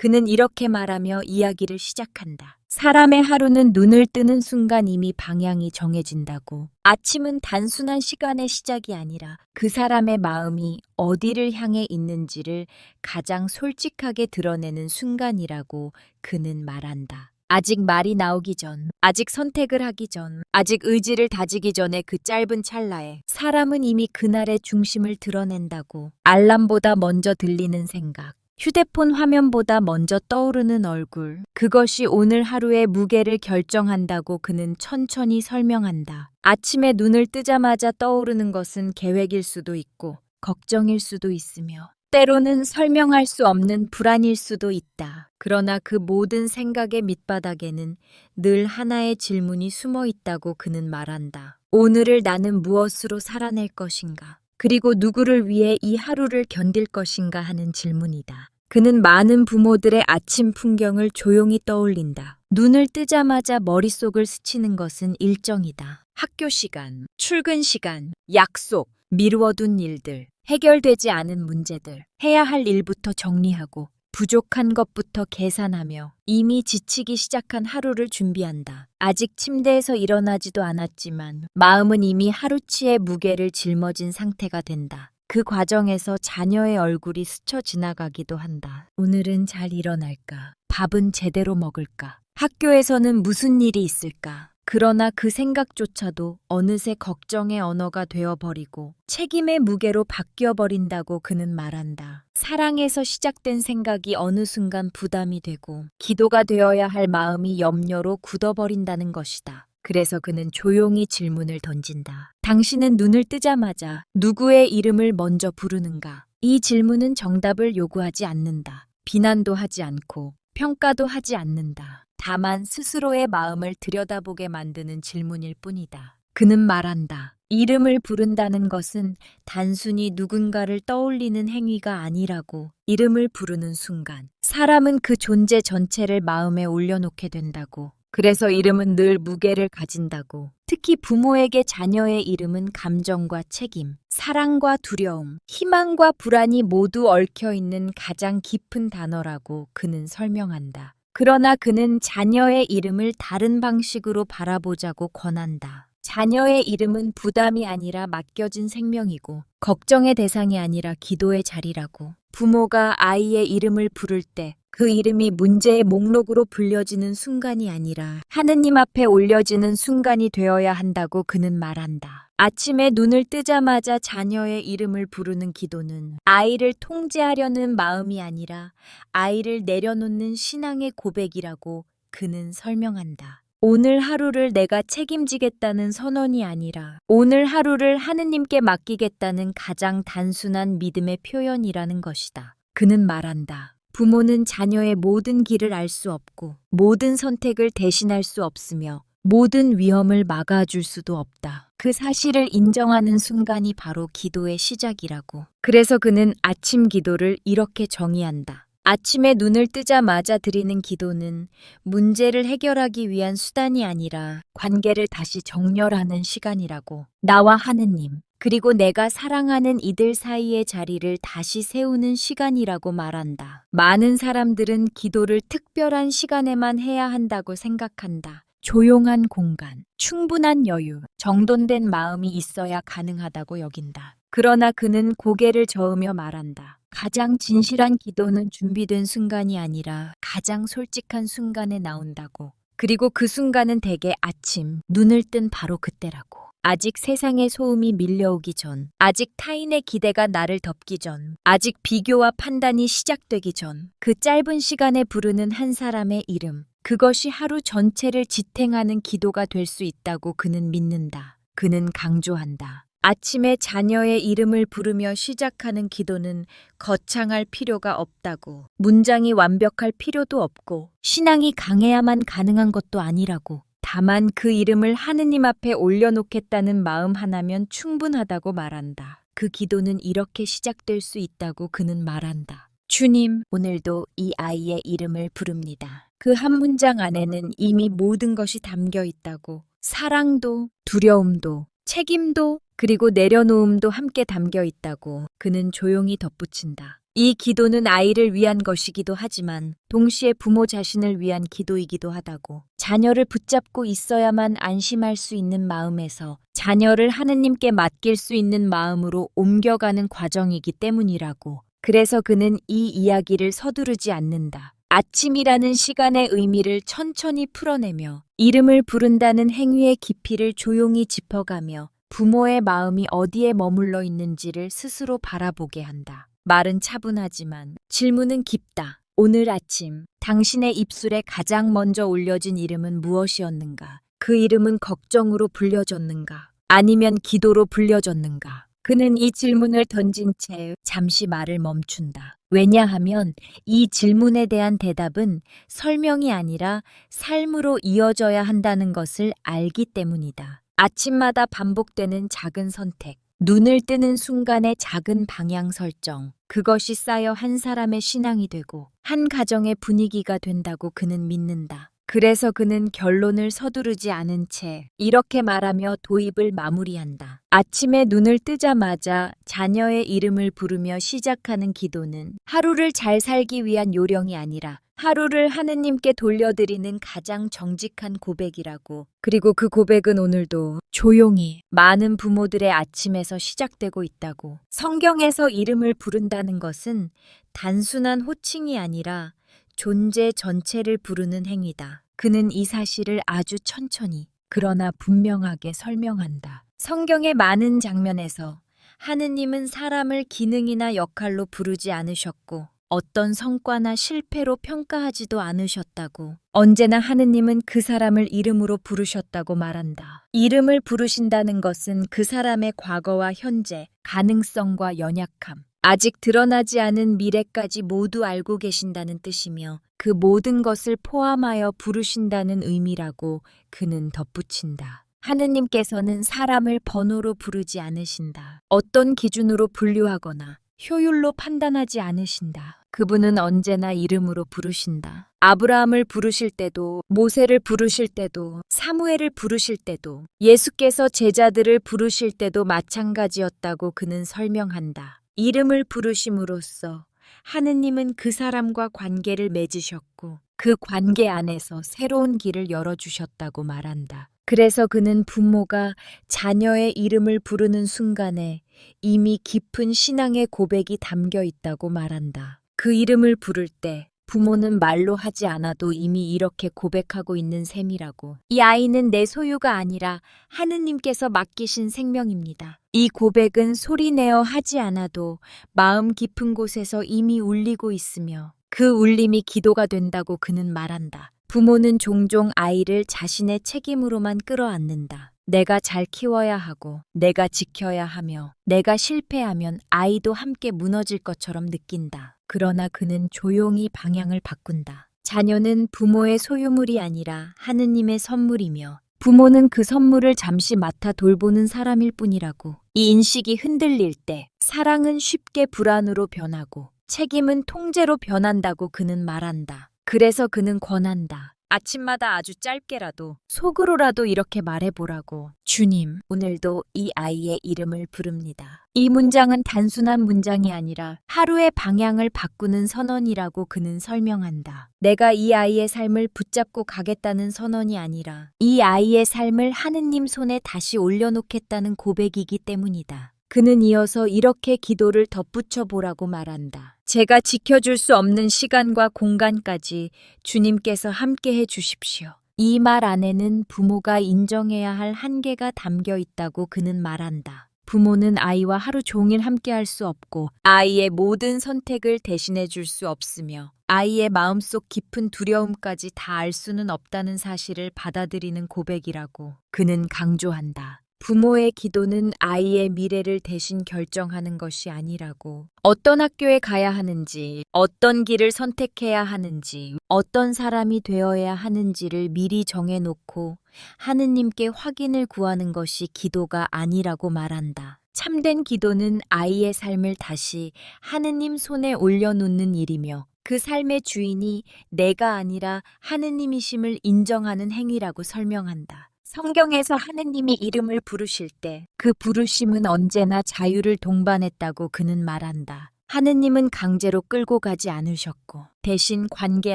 그는 이렇게 말하며 이야기를 시작한다. 사람의 하루는 눈을 뜨는 순간 이미 방향이 정해진다고. 아침은 단순한 시간의 시작이 아니라 그 사람의 마음이 어디를 향해 있는지를 가장 솔직하게 드러내는 순간이라고 그는 말한다. 아직 말이 나오기 전, 아직 선택을 하기 전, 아직 의지를 다지기 전에 그 짧은 찰나에 사람은 이미 그날의 중심을 드러낸다고. 알람보다 먼저 들리는 생각, 휴대폰 화면보다 먼저 떠오르는 얼굴, 그것이 오늘 하루의 무게를 결정한다고 그는 천천히 설명한다. 아침에 눈을 뜨자마자 떠오르는 것은 계획일 수도 있고, 걱정일 수도 있으며, 때로는 설명할 수 없는 불안일 수도 있다. 그러나 그 모든 생각의 밑바닥에는 늘 하나의 질문이 숨어 있다고 그는 말한다. 오늘을 나는 무엇으로 살아낼 것인가? 그리고 누구를 위해 이 하루를 견딜 것인가 하는 질문이다. 그는 많은 부모들의 아침 풍경을 조용히 떠올린다. 눈을 뜨자마자 머릿속을 스치는 것은 일정이다. 학교 시간, 출근 시간, 약속, 미루어둔 일들, 해결되지 않은 문제들, 해야 할 일부터 정리하고 부족한 것부터 계산하며 이미 지치기 시작한 하루를 준비한다. 아직 침대에서 일어나지도 않았지만 마음은 이미 하루치의 무게를 짊어진 상태가 된다. 그 과정에서 자녀의 얼굴이 스쳐 지나가기도 한다. 오늘은 잘 일어날까? 밥은 제대로 먹을까? 학교에서는 무슨 일이 있을까? 그러나 그 생각조차도 어느새 걱정의 언어가 되어버리고 책임의 무게로 바뀌어버린다고 그는 말한다. 사랑에서 시작된 생각이 어느 순간 부담이 되고 기도가 되어야 할 마음이 염려로 굳어버린다는 것이다. 그래서 그는 조용히 질문을 던진다. 당신은 눈을 뜨자마자 누구의 이름을 먼저 부르는가? 이 질문은 정답을 요구하지 않는다. 비난도 하지 않고 평가도 하지 않는다. 다만 스스로의 마음을 들여다보게 만드는 질문일 뿐이다. 그는 말한다. 이름을 부른다는 것은 단순히 누군가를 떠올리는 행위가 아니라고. 이름을 부르는 순간 사람은 그 존재 전체를 마음에 올려놓게 된다고. 그래서 이름은 늘 무게를 가진다고. 특히 부모에게 자녀의 이름은 감정과 책임, 사랑과 두려움, 희망과 불안이 모두 얽혀있는 가장 깊은 단어라고 그는 설명한다. 그러나 그는 자녀의 이름을 다른 방식으로 바라보자고 권한다. 자녀의 이름은 부담이 아니라 맡겨진 생명이고 걱정의 대상이 아니라 기도의 자리라고. 부모가 아이의 이름을 부를 때 그 이름이 문제의 목록으로 불려지는 순간이 아니라 하느님 앞에 올려지는 순간이 되어야 한다고 그는 말한다. 아침에 눈을 뜨자마자 자녀의 이름을 부르는 기도는 아이를 통제하려는 마음이 아니라 아이를 내려놓는 신앙의 고백이라고 그는 설명한다. 오늘 하루를 내가 책임지겠다는 선언이 아니라 오늘 하루를 하느님께 맡기겠다는 가장 단순한 믿음의 표현이라는 것이다. 그는 말한다. 부모는 자녀의 모든 길을 알 수 없고 모든 선택을 대신할 수 없으며 모든 위험을 막아줄 수도 없다. 그 사실을 인정하는 순간이 바로 기도의 시작이라고. 그래서 그는 아침 기도를 이렇게 정의한다. 아침에 눈을 뜨자마자 드리는 기도는 문제를 해결하기 위한 수단이 아니라 관계를 다시 정렬하는 시간이라고. 나와 하느님, 그리고 내가 사랑하는 이들 사이의 자리를 다시 세우는 시간이라고 말한다. 많은 사람들은 기도를 특별한 시간에만 해야 한다고 생각한다. 조용한 공간, 충분한 여유, 정돈된 마음이 있어야 가능하다고 여긴다. 그러나 그는 고개를 저으며 말한다. 가장 진실한 기도는 준비된 순간이 아니라 가장 솔직한 순간에 나온다고. 그리고 그 순간은 대개 아침, 눈을 뜬 바로 그때라고. 아직 세상의 소음이 밀려오기 전, 아직 타인의 기대가 나를 덮기 전, 아직 비교와 판단이 시작되기 전, 그 짧은 시간에 부르는 한 사람의 이름, 그것이 하루 전체를 지탱하는 기도가 될 수 있다고 그는 믿는다. 그는 강조한다. 아침에 자녀의 이름을 부르며 시작하는 기도는 거창할 필요가 없다고. 문장이 완벽할 필요도 없고 신앙이 강해야만 가능한 것도 아니라고. 다만 그 이름을 하느님 앞에 올려놓겠다는 마음 하나면 충분하다고 말한다. 그 기도는 이렇게 시작될 수 있다고 그는 말한다. 주님, 오늘도 이 아이의 이름을 부릅니다. 그 한 문장 안에는 이미 모든 것이 담겨 있다고. 사랑도, 두려움도, 책임도, 그리고 내려놓음도 함께 담겨 있다고 그는 조용히 덧붙인다. 이 기도는 아이를 위한 것이기도 하지만 동시에 부모 자신을 위한 기도이기도 하다고. 자녀를 붙잡고 있어야만 안심할 수 있는 마음에서 자녀를 하느님께 맡길 수 있는 마음으로 옮겨가는 과정이기 때문이라고. 그래서 그는 이 이야기를 서두르지 않는다. 아침이라는 시간의 의미를 천천히 풀어내며 이름을 부른다는 행위의 깊이를 조용히 짚어가며 부모의 마음이 어디에 머물러 있는지를 스스로 바라보게 한다. 말은 차분하지만 질문은 깊다. 오늘 아침 당신의 입술에 가장 먼저 올려진 이름은 무엇이었는가? 그 이름은 걱정으로 불려졌는가? 아니면 기도로 불려졌는가? 그는 이 질문을 던진 채 잠시 말을 멈춘다. 왜냐하면 이 질문에 대한 대답은 설명이 아니라 삶으로 이어져야 한다는 것을 알기 때문이다. 아침마다 반복되는 작은 선택, 눈을 뜨는 순간의 작은 방향 설정, 그것이 쌓여 한 사람의 신앙이 되고 한 가정의 분위기가 된다고 그는 믿는다. 그래서 그는 결론을 서두르지 않은 채 이렇게 말하며 도입을 마무리한다. 아침에 눈을 뜨자마자 자녀의 이름을 부르며 시작하는 기도는 하루를 잘 살기 위한 요령이 아니라 하루를 하느님께 돌려드리는 가장 정직한 고백이라고. 그리고 그 고백은 오늘도 조용히 많은 부모들의 아침에서 시작되고 있다고. 성경에서 이름을 부른다는 것은 단순한 호칭이 아니라 존재 전체를 부르는 행위다. 그는 이 사실을 아주 천천히 그러나 분명하게 설명한다. 성경의 많은 장면에서 하느님은 사람을 기능이나 역할로 부르지 않으셨고 어떤 성과나 실패로 평가하지도 않으셨다고. 언제나 하느님은 그 사람을 이름으로 부르셨다고 말한다. 이름을 부르신다는 것은 그 사람의 과거와 현재, 가능성과 연약함, 아직 드러나지 않은 미래까지 모두 알고 계신다는 뜻이며 그 모든 것을 포함하여 부르신다는 의미라고 그는 덧붙인다. 하느님께서는 사람을 번호로 부르지 않으신다. 어떤 기준으로 분류하거나 효율로 판단하지 않으신다. 그분은 언제나 이름으로 부르신다. 아브라함을 부르실 때도, 모세를 부르실 때도, 사무엘을 부르실 때도, 예수께서 제자들을 부르실 때도 마찬가지였다고 그는 설명한다. 이름을 부르심으로써 하느님은 그 사람과 관계를 맺으셨고 그 관계 안에서 새로운 길을 열어주셨다고 말한다. 그래서 그는 부모가 자녀의 이름을 부르는 순간에 이미 깊은 신앙의 고백이 담겨 있다고 말한다. 그 이름을 부를 때 부모는 말로 하지 않아도 이미 이렇게 고백하고 있는 셈이라고. 이 아이는 내 소유가 아니라 하느님께서 맡기신 생명입니다. 이 고백은 소리내어 하지 않아도 마음 깊은 곳에서 이미 울리고 있으며 그 울림이 기도가 된다고 그는 말한다. 부모는 종종 아이를 자신의 책임으로만 끌어안는다. 내가 잘 키워야 하고 내가 지켜야 하며 내가 실패하면 아이도 함께 무너질 것처럼 느낀다. 그러나 그는 조용히 방향을 바꾼다. 자녀는 부모의 소유물이 아니라 하느님의 선물이며 부모는 그 선물을 잠시 맡아 돌보는 사람일 뿐이라고. 이 인식이 흔들릴 때 사랑은 쉽게 불안으로 변하고 책임은 통제로 변한다고 그는 말한다. 그래서 그는 권한다. 아침마다 아주 짧게라도 속으로라도 이렇게 말해보라고. 주님, 오늘도 이 아이의 이름을 부릅니다. 이 문장은 단순한 문장이 아니라 하루의 방향을 바꾸는 선언이라고 그는 설명한다. 내가 이 아이의 삶을 붙잡고 가겠다는 선언이 아니라 이 아이의 삶을 하느님 손에 다시 올려놓겠다는 고백이기 때문이다. 그는 이어서 이렇게 기도를 덧붙여 보라고 말한다. 제가 지켜줄 수 없는 시간과 공간까지 주님께서 함께해 주십시오. 이 말 안에는 부모가 인정해야 할 한계가 담겨 있다고 그는 말한다. 부모는 아이와 하루 종일 함께할 수 없고 아이의 모든 선택을 대신해 줄 수 없으며 아이의 마음속 깊은 두려움까지 다 알 수는 없다는 사실을 받아들이는 고백이라고 그는 강조한다. 부모의 기도는 아이의 미래를 대신 결정하는 것이 아니라고. 어떤 학교에 가야 하는지, 어떤 길을 선택해야 하는지, 어떤 사람이 되어야 하는지를 미리 정해놓고 하느님께 확인을 구하는 것이 기도가 아니라고 말한다. 참된 기도는 아이의 삶을 다시 하느님 손에 올려놓는 일이며 그 삶의 주인이 내가 아니라 하느님이심을 인정하는 행위라고 설명한다. 성경에서 하느님이 이름을 부르실 때 그 부르심은 언제나 자유를 동반했다고 그는 말한다. 하느님은 강제로 끌고 가지 않으셨고 대신 관계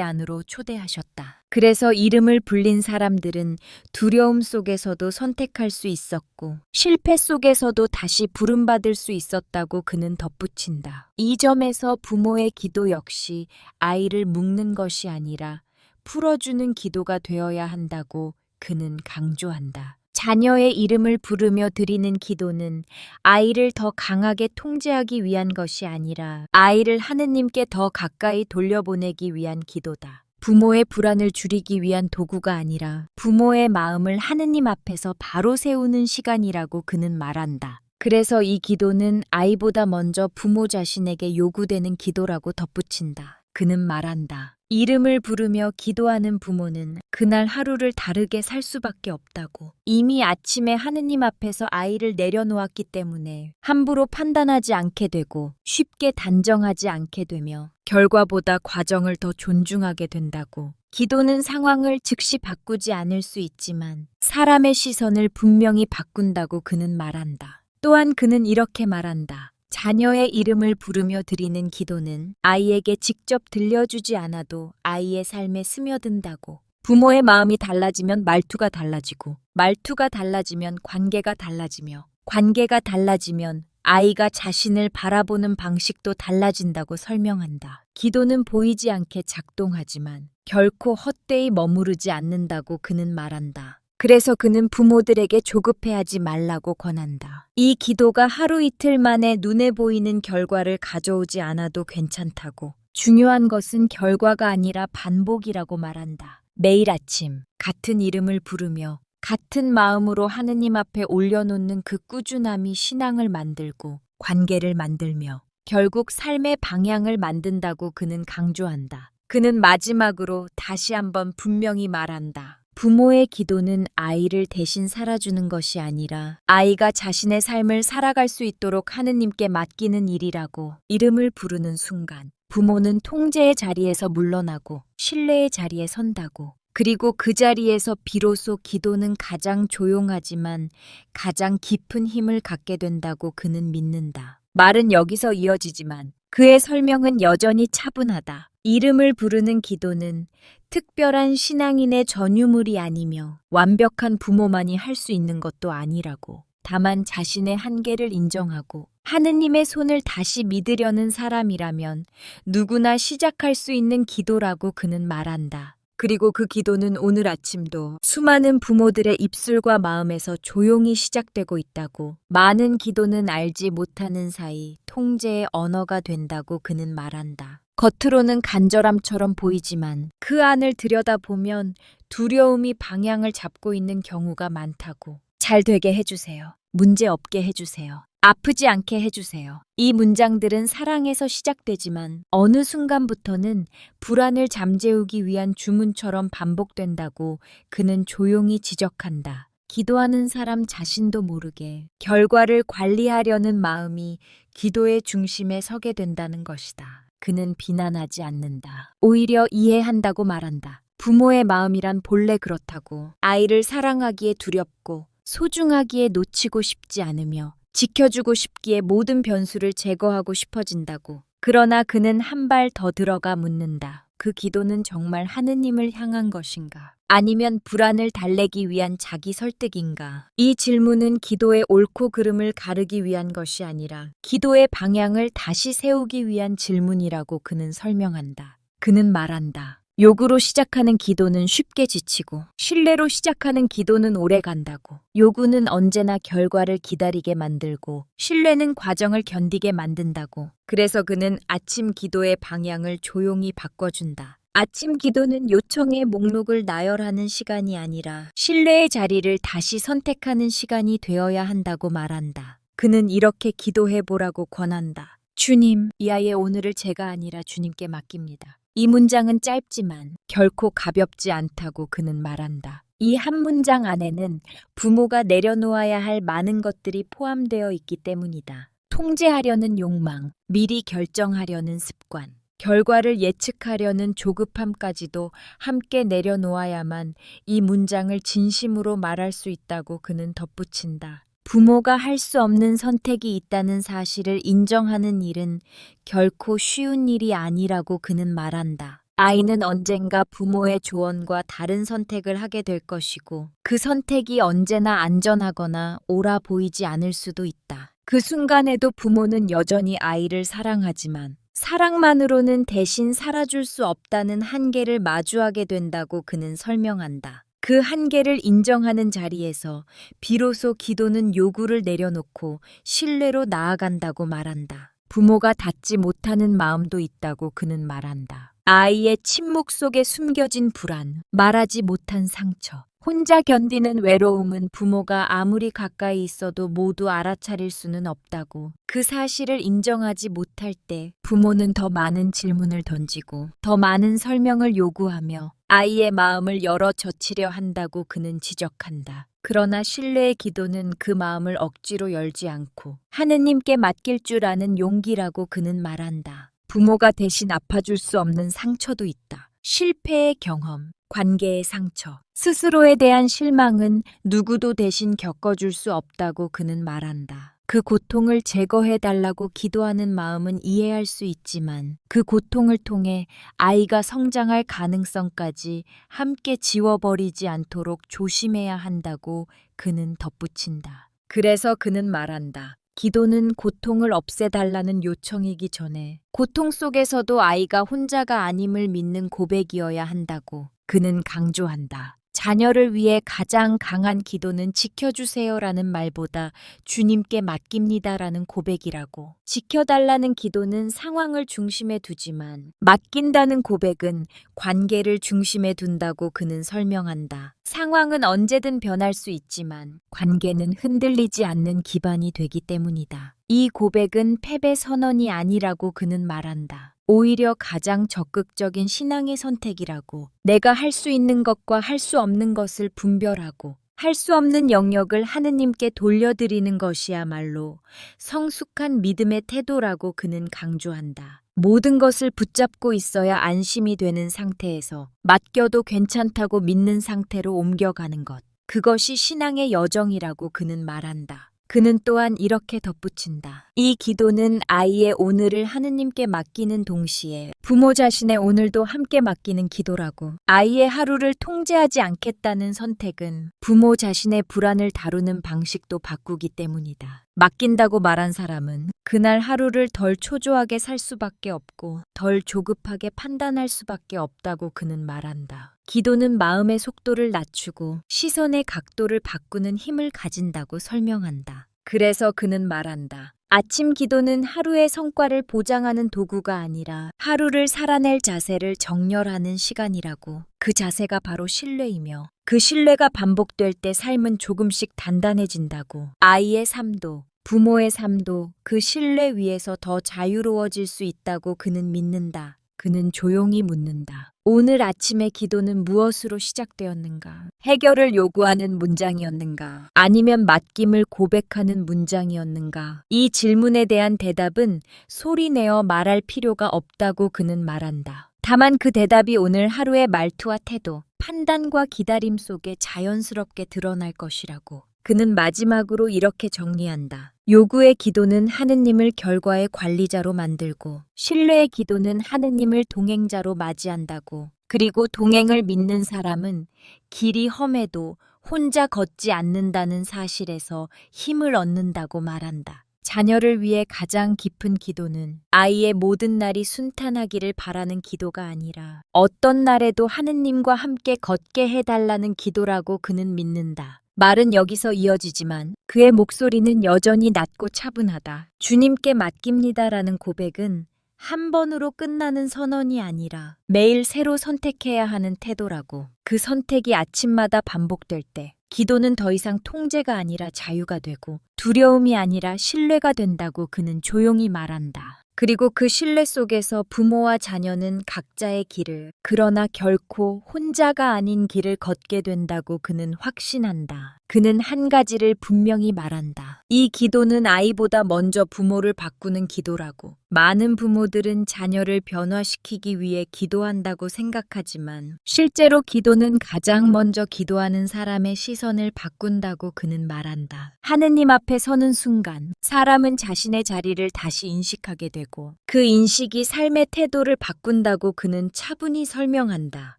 안으로 초대하셨다. 그래서 이름을 불린 사람들은 두려움 속에서도 선택할 수 있었고 실패 속에서도 다시 부름받을 수 있었다고 그는 덧붙인다. 이 점에서 부모의 기도 역시 아이를 묶는 것이 아니라 풀어주는 기도가 되어야 한다고 그는 강조한다. 자녀의 이름을 부르며 드리는 기도는 아이를 더 강하게 통제하기 위한 것이 아니라 아이를 하느님께 더 가까이 돌려보내기 위한 기도다. 부모의 불안을 줄이기 위한 도구가 아니라 부모의 마음을 하느님 앞에서 바로 세우는 시간이라고 그는 말한다. 그래서 이 기도는 아이보다 먼저 부모 자신에게 요구되는 기도라고 덧붙인다. 그는 말한다. 이름을 부르며 기도하는 부모는 그날 하루를 다르게 살 수밖에 없다고. 이미 아침에 하느님 앞에서 아이를 내려놓았기 때문에 함부로 판단하지 않게 되고 쉽게 단정하지 않게 되며 결과보다 과정을 더 존중하게 된다고. 기도는 상황을 즉시 바꾸지 않을 수 있지만 사람의 시선을 분명히 바꾼다고 그는 말한다. 또한 그는 이렇게 말한다. 자녀의 이름을 부르며 드리는 기도는 아이에게 직접 들려주지 않아도 아이의 삶에 스며든다고. 부모의 마음이 달라지면 말투가 달라지고, 말투가 달라지면 관계가 달라지며, 관계가 달라지면 아이가 자신을 바라보는 방식도 달라진다고 설명한다. 기도는 보이지 않게 작동하지만 결코 헛되이 머무르지 않는다고 그는 말한다. 그래서 그는 부모들에게 조급해하지 말라고 권한다. 이 기도가 하루 이틀 만에 눈에 보이는 결과를 가져오지 않아도 괜찮다고. 중요한 것은 결과가 아니라 반복이라고 말한다. 매일 아침 같은 이름을 부르며 같은 마음으로 하느님 앞에 올려놓는 그 꾸준함이 신앙을 만들고 관계를 만들며 결국 삶의 방향을 만든다고 그는 강조한다. 그는 마지막으로 다시 한번 분명히 말한다. 부모의 기도는 아이를 대신 살아주는 것이 아니라 아이가 자신의 삶을 살아갈 수 있도록 하느님께 맡기는 일이라고. 이름을 부르는 순간 부모는 통제의 자리에서 물러나고 신뢰의 자리에 선다고. 그리고 그 자리에서 비로소 기도는 가장 조용하지만 가장 깊은 힘을 갖게 된다고 그는 믿는다. 말은 여기서 이어지지만 그의 설명은 여전히 차분하다. 이름을 부르는 기도는 특별한 신앙인의 전유물이 아니며 완벽한 부모만이 할 수 있는 것도 아니라고. 다만 자신의 한계를 인정하고 하느님의 손을 다시 믿으려는 사람이라면 누구나 시작할 수 있는 기도라고 그는 말한다. 그리고 그 기도는 오늘 아침도 수많은 부모들의 입술과 마음에서 조용히 시작되고 있다고. 많은 기도는 알지 못하는 사이 통제의 언어가 된다고 그는 말한다. 겉으로는 간절함처럼 보이지만 그 안을 들여다보면 두려움이 방향을 잡고 있는 경우가 많다고. 잘 되게 해주세요. 문제 없게 해주세요. 아프지 않게 해주세요. 이 문장들은 사랑에서 시작되지만 어느 순간부터는 불안을 잠재우기 위한 주문처럼 반복된다고 그는 조용히 지적한다. 기도하는 사람 자신도 모르게 결과를 관리하려는 마음이 기도의 중심에 서게 된다는 것이다. 그는 비난하지 않는다. 오히려 이해한다고 말한다. 부모의 마음이란 본래 그렇다고. 아이를 사랑하기에 두렵고 소중하기에 놓치고 싶지 않으며 지켜주고 싶기에 모든 변수를 제거하고 싶어진다고. 그러나 그는 한 발 더 들어가 묻는다. 그 기도는 정말 하느님을 향한 것인가? 아니면 불안을 달래기 위한 자기 설득인가? 이 질문은 기도의 옳고 그름을 가르기 위한 것이 아니라 기도의 방향을 다시 세우기 위한 질문이라고 그는 설명한다. 그는 말한다. 요구로 시작하는 기도는 쉽게 지치고 신뢰로 시작하는 기도는 오래 간다고. 요구는 언제나 결과를 기다리게 만들고 신뢰는 과정을 견디게 만든다고. 그래서 그는 아침 기도의 방향을 조용히 바꿔준다. 아침 기도는 요청의 목록을 나열하는 시간이 아니라 신뢰의 자리를 다시 선택하는 시간이 되어야 한다고 말한다. 그는 이렇게 기도해보라고 권한다. 주님, 이 아이의 오늘을 제가 아니라 주님께 맡깁니다. 이 문장은 짧지만 결코 가볍지 않다고 그는 말한다. 이 한 문장 안에는 부모가 내려놓아야 할 많은 것들이 포함되어 있기 때문이다. 통제하려는 욕망, 미리 결정하려는 습관, 결과를 예측하려는 조급함까지도 함께 내려놓아야만 이 문장을 진심으로 말할 수 있다고 그는 덧붙인다. 부모가 할 수 없는 선택이 있다는 사실을 인정하는 일은 결코 쉬운 일이 아니라고 그는 말한다. 아이는 언젠가 부모의 조언과 다른 선택을 하게 될 것이고 그 선택이 언제나 안전하거나 옳아 보이지 않을 수도 있다. 그 순간에도 부모는 여전히 아이를 사랑하지만 사랑만으로는 대신 살아줄 수 없다는 한계를 마주하게 된다고 그는 설명한다. 그 한계를 인정하는 자리에서 비로소 기도는 요구를 내려놓고 신뢰로 나아간다고 말한다. 부모가 닿지 못하는 마음도 있다고 그는 말한다. 아이의 침묵 속에 숨겨진 불안, 말하지 못한 상처, 혼자 견디는 외로움은 부모가 아무리 가까이 있어도 모두 알아차릴 수는 없다고. 그 사실을 인정하지 못할 때 부모는 더 많은 질문을 던지고 더 많은 설명을 요구하며 아이의 마음을 열어 젖히려 한다고 그는 지적한다. 그러나 신뢰의 기도는 그 마음을 억지로 열지 않고 하느님께 맡길 줄 아는 용기라고 그는 말한다. 부모가 대신 아파줄 수 없는 상처도 있다. 실패의 경험, 관계의 상처, 스스로에 대한 실망은 누구도 대신 겪어줄 수 없다고 그는 말한다. 그 고통을 제거해달라고 기도하는 마음은 이해할 수 있지만 그 고통을 통해 아이가 성장할 가능성까지 함께 지워버리지 않도록 조심해야 한다고 그는 덧붙인다. 그래서 그는 말한다. 기도는 고통을 없애달라는 요청이기 전에 고통 속에서도 아이가 혼자가 아님을 믿는 고백이어야 한다고 그는 강조한다. 자녀를 위해 가장 강한 기도는 지켜주세요라는 말보다 주님께 맡깁니다라는 고백이라고. 지켜달라는 기도는 상황을 중심에 두지만 맡긴다는 고백은 관계를 중심에 둔다고 그는 설명한다. 상황은 언제든 변할 수 있지만 관계는 흔들리지 않는 기반이 되기 때문이다. 이 고백은 패배 선언이 아니라고 그는 말한다. 오히려 가장 적극적인 신앙의 선택이라고. 내가 할 수 있는 것과 할 수 없는 것을 분별하고 할 수 없는 영역을 하느님께 돌려드리는 것이야말로 성숙한 믿음의 태도라고 그는 강조한다. 모든 것을 붙잡고 있어야 안심이 되는 상태에서 맡겨도 괜찮다고 믿는 상태로 옮겨가는 것. 그것이 신앙의 여정이라고 그는 말한다. 그는 또한 이렇게 덧붙인다. 이 기도는 아이의 오늘을 하느님께 맡기는 동시에 부모 자신의 오늘도 함께 맡기는 기도라고. 아이의 하루를 통제하지 않겠다는 선택은 부모 자신의 불안을 다루는 방식도 바꾸기 때문이다. 맡긴다고 말한 사람은 그날 하루를 덜 초조하게 살 수밖에 없고 덜 조급하게 판단할 수밖에 없다고 그는 말한다. 기도는 마음의 속도를 낮추고 시선의 각도를 바꾸는 힘을 가진다고 설명한다. 그래서 그는 말한다. 아침 기도는 하루의 성과를 보장하는 도구가 아니라 하루를 살아낼 자세를 정렬하는 시간이라고. 그 자세가 바로 신뢰이며 그 신뢰가 반복될 때 삶은 조금씩 단단해진다고. 아이의 삶도 부모의 삶도 그 신뢰 위에서 더 자유로워질 수 있다고 그는 믿는다. 그는 조용히 묻는다. 오늘 아침의 기도는 무엇으로 시작되었는가? 해결을 요구하는 문장이었는가? 아니면 맡김을 고백하는 문장이었는가? 이 질문에 대한 대답은 소리내어 말할 필요가 없다고 그는 말한다. 다만 그 대답이 오늘 하루의 말투와 태도, 판단과 기다림 속에 자연스럽게 드러날 것이라고. 그는 마지막으로 이렇게 정리한다. 요구의 기도는 하느님을 결과의 관리자로 만들고 신뢰의 기도는 하느님을 동행자로 맞이한다고. 그리고 동행을 믿는 사람은 길이 험해도 혼자 걷지 않는다는 사실에서 힘을 얻는다고 말한다. 자녀를 위해 가장 깊은 기도는 아이의 모든 날이 순탄하기를 바라는 기도가 아니라 어떤 날에도 하느님과 함께 걷게 해달라는 기도라고 그는 믿는다. 말은 여기서 이어지지만 그의 목소리는 여전히 낮고 차분하다. 주님께 맡깁니다라는 고백은 한 번으로 끝나는 선언이 아니라 매일 새로 선택해야 하는 태도라고. 그 선택이 아침마다 반복될 때 기도는 더 이상 통제가 아니라 자유가 되고 두려움이 아니라 신뢰가 된다고 그는 조용히 말한다. 그리고 그 신뢰 속에서 부모와 자녀는 각자의 길을, 그러나 결코 혼자가 아닌 길을 걷게 된다고 그는 확신한다. 그는 한 가지를 분명히 말한다. 이 기도는 아이보다 먼저 부모를 바꾸는 기도라고. 많은 부모들은 자녀를 변화시키기 위해 기도한다고 생각하지만 실제로 기도는 가장 먼저 기도하는 사람의 시선을 바꾼다고 그는 말한다. 하느님 앞에 서는 순간 사람은 자신의 자리를 다시 인식하게 되고 그 인식이 삶의 태도를 바꾼다고 그는 차분히 설명한다.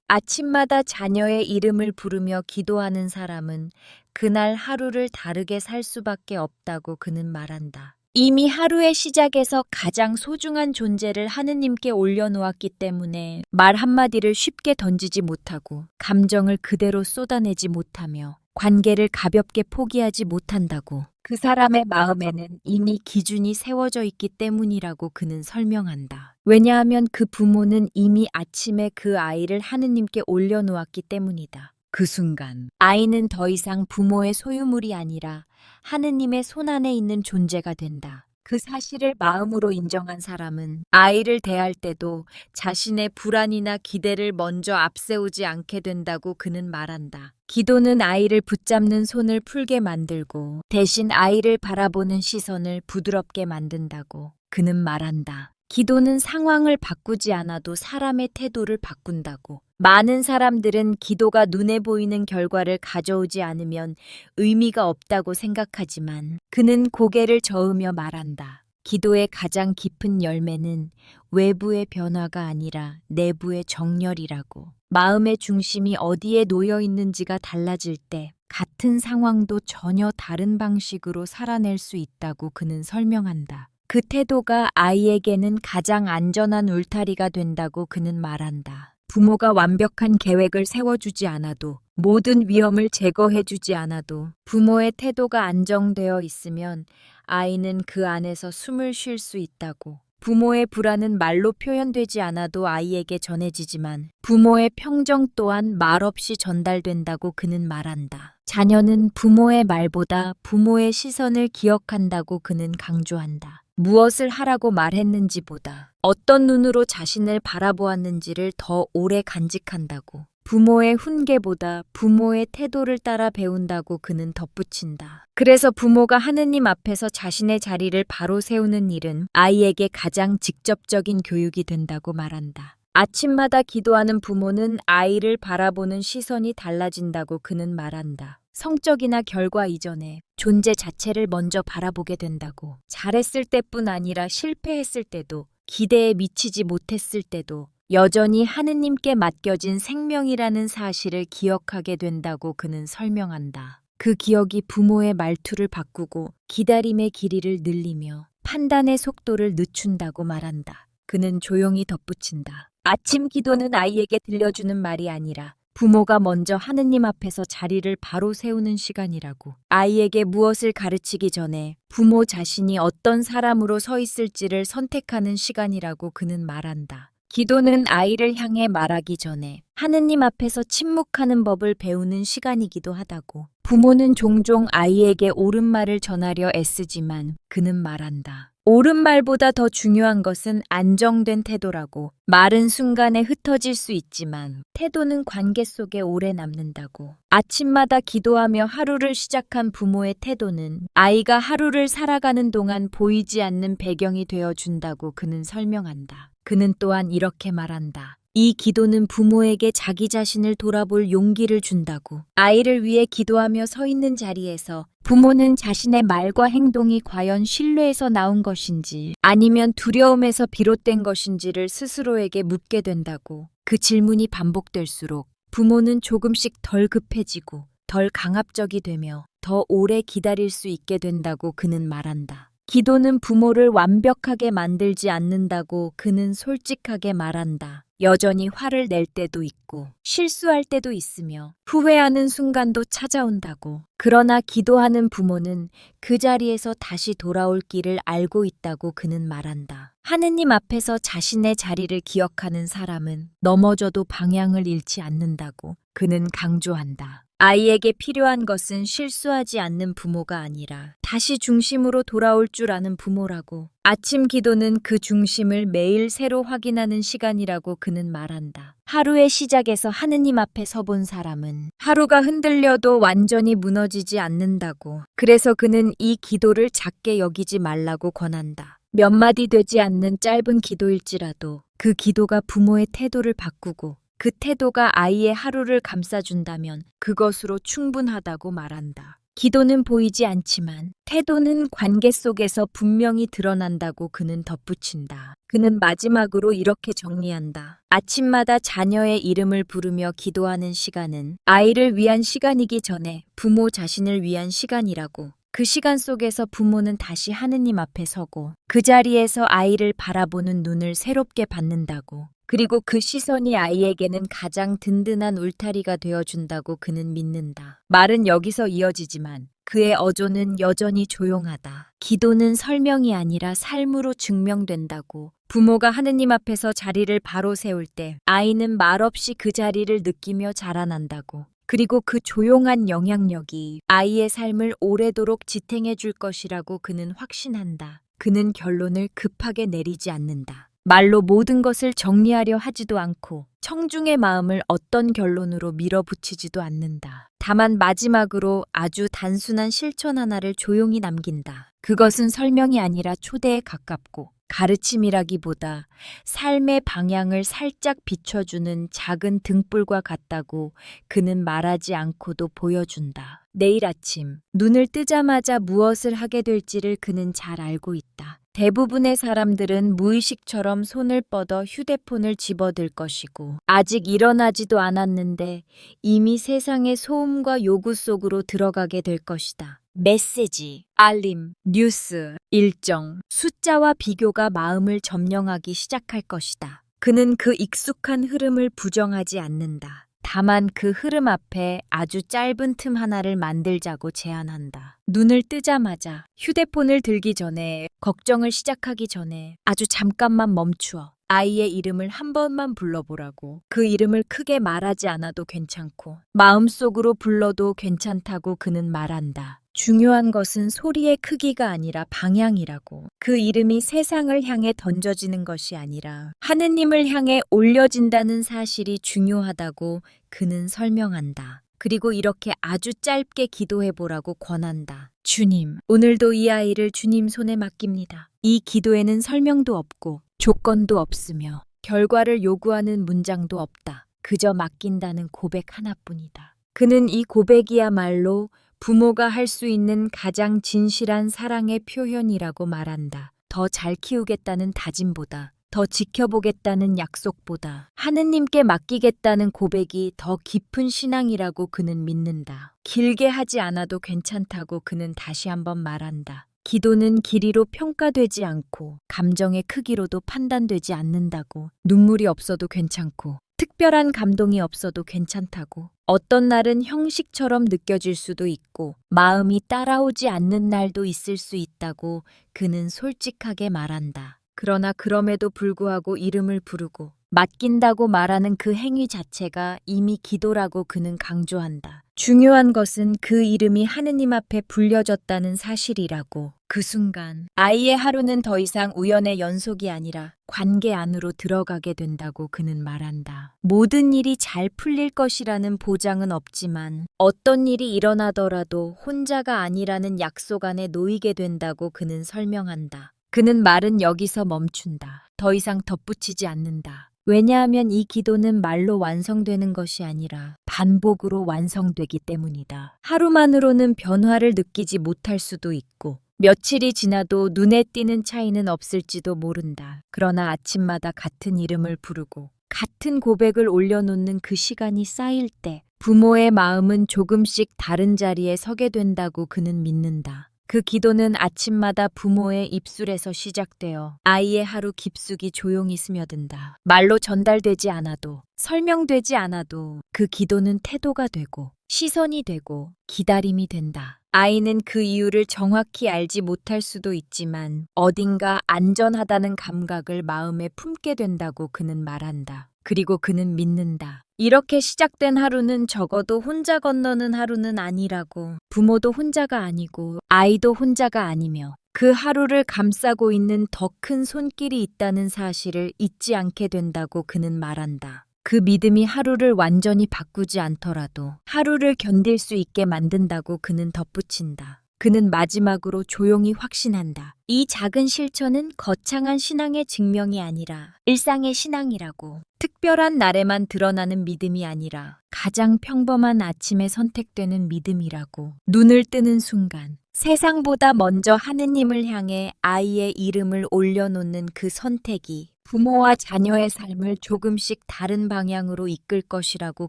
아침마다 자녀의 이름을 부르며 기도하는 사람은 그날 하루를 다르게 살 수밖에 없다고 그는 말한다. 이미 하루의 시작에서 가장 소중한 존재를 하느님께 올려놓았기 때문에 말 한마디를 쉽게 던지지 못하고 감정을 그대로 쏟아내지 못하며 관계를 가볍게 포기하지 못한다고. 그 사람의 마음에는 이미 기준이 세워져 있기 때문이라고 그는 설명한다. 왜냐하면 그 부모는 이미 아침에 그 아이를 하느님께 올려놓았기 때문이다. 그 순간 아이는 더 이상 부모의 소유물이 아니라 하느님의 손안에 있는 존재가 된다. 그 사실을 마음으로 인정한 사람은 아이를 대할 때도 자신의 불안이나 기대를 먼저 앞세우지 않게 된다고 그는 말한다. 기도는 아이를 붙잡는 손을 풀게 만들고 대신 아이를 바라보는 시선을 부드럽게 만든다고 그는 말한다. 기도는 상황을 바꾸지 않아도 사람의 태도를 바꾼다고. 많은 사람들은 기도가 눈에 보이는 결과를 가져오지 않으면 의미가 없다고 생각하지만 그는 고개를 저으며 말한다. 기도의 가장 깊은 열매는 외부의 변화가 아니라 내부의 정렬이라고. 마음의 중심이 어디에 놓여 있는지가 달라질 때 같은 상황도 전혀 다른 방식으로 살아낼 수 있다고 그는 설명한다. 그 태도가 아이에게는 가장 안전한 울타리가 된다고 그는 말한다. 부모가 완벽한 계획을 세워주지 않아도 모든 위험을 제거해주지 않아도 부모의 태도가 안정되어 있으면 아이는 그 안에서 숨을 쉴 수 있다고. 부모의 불안은 말로 표현되지 않아도 아이에게 전해지지만 부모의 평정 또한 말없이 전달된다고 그는 말한다. 자녀는 부모의 말보다 부모의 시선을 기억한다고 그는 강조한다. 무엇을 하라고 말했는지보다 어떤 눈으로 자신을 바라보았는지를 더 오래 간직한다고. 부모의 훈계보다 부모의 태도를 따라 배운다고 그는 덧붙인다. 그래서 부모가 하느님 앞에서 자신의 자리를 바로 세우는 일은 아이에게 가장 직접적인 교육이 된다고 말한다. 아침마다 기도하는 부모는 아이를 바라보는 시선이 달라진다고 그는 말한다. 성적이나 결과 이전에 존재 자체를 먼저 바라보게 된다고. 잘했을 때뿐 아니라 실패했을 때도, 기대에 미치지 못했을 때도 여전히 하느님께 맡겨진 생명이라는 사실을 기억하게 된다고 그는 설명한다. 그 기억이 부모의 말투를 바꾸고 기다림의 길이를 늘리며 판단의 속도를 늦춘다고 말한다. 그는 조용히 덧붙인다. 아침 기도는 아이에게 들려주는 말이 아니라 부모가 먼저 하느님 앞에서 자리를 바로 세우는 시간이라고. 아이에게 무엇을 가르치기 전에 부모 자신이 어떤 사람으로 서 있을지를 선택하는 시간이라고 그는 말한다. 기도는 아이를 향해 말하기 전에 하느님 앞에서 침묵하는 법을 배우는 시간이기도 하다고. 부모는 종종 아이에게 옳은 말을 전하려 애쓰지만 그는 말한다. 옳은 말보다 더 중요한 것은 안정된 태도라고. 말은 순간에 흩어질 수 있지만 태도는 관계 속에 오래 남는다고. 아침마다 기도하며 하루를 시작한 부모의 태도는 아이가 하루를 살아가는 동안 보이지 않는 배경이 되어준다고 그는 설명한다. 그는 또한 이렇게 말한다. 이 기도는 부모에게 자기 자신을 돌아볼 용기를 준다고. 아이를 위해 기도하며 서 있는 자리에서 부모는 자신의 말과 행동이 과연 신뢰에서 나온 것인지 아니면 두려움에서 비롯된 것인지를 스스로에게 묻게 된다고. 그 질문이 반복될수록 부모는 조금씩 덜 급해지고 덜 강압적이 되며 더 오래 기다릴 수 있게 된다고 그는 말한다. 기도는 부모를 완벽하게 만들지 않는다고 그는 솔직하게 말한다. 여전히 화를 낼 때도 있고 실수할 때도 있으며 후회하는 순간도 찾아온다고. 그러나 기도하는 부모는 그 자리에서 다시 돌아올 길을 알고 있다고 그는 말한다. 하느님 앞에서 자신의 자리를 기억하는 사람은 넘어져도 방향을 잃지 않는다고 그는 강조한다. 아이에게 필요한 것은 실수하지 않는 부모가 아니라 다시 중심으로 돌아올 줄 아는 부모라고. 아침 기도는 그 중심을 매일 새로 확인하는 시간이라고 그는 말한다. 하루의 시작에서 하느님 앞에 서본 사람은 하루가 흔들려도 완전히 무너지지 않는다고. 그래서 그는 이 기도를 작게 여기지 말라고 권한다. 몇 마디 되지 않는 짧은 기도일지라도 그 기도가 부모의 태도를 바꾸고 그 태도가 아이의 하루를 감싸준다면 그것으로 충분하다고 말한다. 기도는 보이지 않지만 태도는 관계 속에서 분명히 드러난다고 그는 덧붙인다. 그는 마지막으로 이렇게 정리한다. 아침마다 자녀의 이름을 부르며 기도하는 시간은 아이를 위한 시간이기 전에 부모 자신을 위한 시간이라고. 그 시간 속에서 부모는 다시 하느님 앞에 서고 그 자리에서 아이를 바라보는 눈을 새롭게 받는다고. 그리고 그 시선이 아이에게는 가장 든든한 울타리가 되어준다고 그는 믿는다. 말은 여기서 이어지지만 그의 어조는 여전히 조용하다. 기도는 설명이 아니라 삶으로 증명된다고. 부모가 하느님 앞에서 자리를 바로 세울 때 아이는 말없이 그 자리를 느끼며 자라난다고. 그리고 그 조용한 영향력이 아이의 삶을 오래도록 지탱해 줄 것이라고 그는 확신한다. 그는 결론을 급하게 내리지 않는다. 말로 모든 것을 정리하려 하지도 않고 청중의 마음을 어떤 결론으로 밀어붙이지도 않는다. 다만 마지막으로 아주 단순한 실천 하나를 조용히 남긴다. 그것은 설명이 아니라 초대에 가깝고 가르침이라기보다 삶의 방향을 살짝 비춰주는 작은 등불과 같다고 그는 말하지 않고도 보여준다. 내일 아침 눈을 뜨자마자 무엇을 하게 될지를 그는 잘 알고 있다. 대부분의 사람들은 무의식처럼 손을 뻗어 휴대폰을 집어들 것이고 아직 일어나지도 않았는데 이미 세상의 소음과 요구 속으로 들어가게 될 것이다. 메시지, 알림, 뉴스, 일정, 숫자와 비교가 마음을 점령하기 시작할 것이다. 그는 그 익숙한 흐름을 부정하지 않는다. 다만 그 흐름 앞에 아주 짧은 틈 하나를 만들자고 제안한다. 눈을 뜨자마자 휴대폰을 들기 전에, 걱정을 시작하기 전에 아주 잠깐만 멈추어 아이의 이름을 한 번만 불러보라고. 그 이름을 크게 말하지 않아도 괜찮고 마음속으로 불러도 괜찮다고 그는 말한다. 중요한 것은 소리의 크기가 아니라 방향이라고. 그 이름이 세상을 향해 던져지는 것이 아니라 하느님을 향해 올려진다는 사실이 중요하다고 그는 설명한다. 그리고 이렇게 아주 짧게 기도해보라고 권한다. 주님, 오늘도 이 아이를 주님 손에 맡깁니다. 이 기도에는 설명도 없고 조건도 없으며 결과를 요구하는 문장도 없다. 그저 맡긴다는 고백 하나뿐이다. 그는 이 고백이야말로 부모가 할 수 있는 가장 진실한 사랑의 표현이라고 말한다. 더 잘 키우겠다는 다짐보다, 더 지켜보겠다는 약속보다 하느님께 맡기겠다는 고백이 더 깊은 신앙이라고 그는 믿는다. 길게 하지 않아도 괜찮다고 그는 다시 한번 말한다. 기도는 길이로 평가되지 않고 감정의 크기로도 판단되지 않는다고. 눈물이 없어도 괜찮고 특별한 감동이 없어도 괜찮다고. 어떤 날은 형식처럼 느껴질 수도 있고 마음이 따라오지 않는 날도 있을 수 있다고 그는 솔직하게 말한다. 그러나 그럼에도 불구하고 이름을 부르고 맡긴다고 말하는 그 행위 자체가 이미 기도라고 그는 강조한다. 중요한 것은 그 이름이 하느님 앞에 불려졌다는 사실이라고. 그 순간 아이의 하루는 더 이상 우연의 연속이 아니라 관계 안으로 들어가게 된다고 그는 말한다. 모든 일이 잘 풀릴 것이라는 보장은 없지만 어떤 일이 일어나더라도 혼자가 아니라는 약속 안에 놓이게 된다고 그는 설명한다. 그는 말은 여기서 멈춘다. 더 이상 덧붙이지 않는다. 왜냐하면 이 기도는 말로 완성되는 것이 아니라 반복으로 완성되기 때문이다. 하루만으로는 변화를 느끼지 못할 수도 있고 며칠이 지나도 눈에 띄는 차이는 없을지도 모른다. 그러나 아침마다 같은 이름을 부르고 같은 고백을 올려놓는 그 시간이 쌓일 때 부모의 마음은 조금씩 다른 자리에 서게 된다고 그는 믿는다. 그 기도는 아침마다 부모의 입술에서 시작되어 아이의 하루 깊숙이 조용히 스며든다. 말로 전달되지 않아도, 설명되지 않아도 그 기도는 태도가 되고 시선이 되고 기다림이 된다. 아이는 그 이유를 정확히 알지 못할 수도 있지만 어딘가 안전하다는 감각을 마음에 품게 된다고 그는 말한다. 그리고 그는 믿는다. 이렇게 시작된 하루는 적어도 혼자 건너는 하루는 아니라고. 부모도 혼자가 아니고 아이도 혼자가 아니며 그 하루를 감싸고 있는 더 큰 손길이 있다는 사실을 잊지 않게 된다고 그는 말한다. 그 믿음이 하루를 완전히 바꾸지 않더라도 하루를 견딜 수 있게 만든다고 그는 덧붙인다. 그는 마지막으로 조용히 확신한다. 이 작은 실천은 거창한 신앙의 증명이 아니라 일상의 신앙이라고. 특별한 날에만 드러나는 믿음이 아니라 가장 평범한 아침에 선택되는 믿음이라고. 눈을 뜨는 순간 세상보다 먼저 하느님을 향해 아이의 이름을 올려놓는 그 선택이 부모와 자녀의 삶을 조금씩 다른 방향으로 이끌 것이라고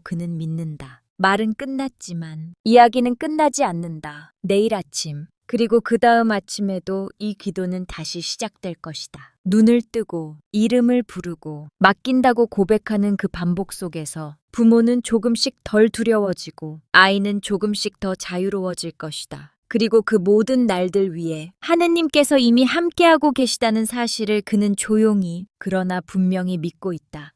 그는 믿는다. 말은 끝났지만 이야기는 끝나지 않는다. 내일 아침 그리고 그 다음 아침에도 이 기도는 다시 시작될 것이다. 눈을 뜨고 이름을 부르고 맡긴다고 고백하는 그 반복 속에서 부모는 조금씩 덜 두려워지고 아이는 조금씩 더 자유로워질 것이다. 그리고 그 모든 날들 위에 하느님께서 이미 함께하고 계시다는 사실을 그는 조용히 그러나 분명히 믿고 있다.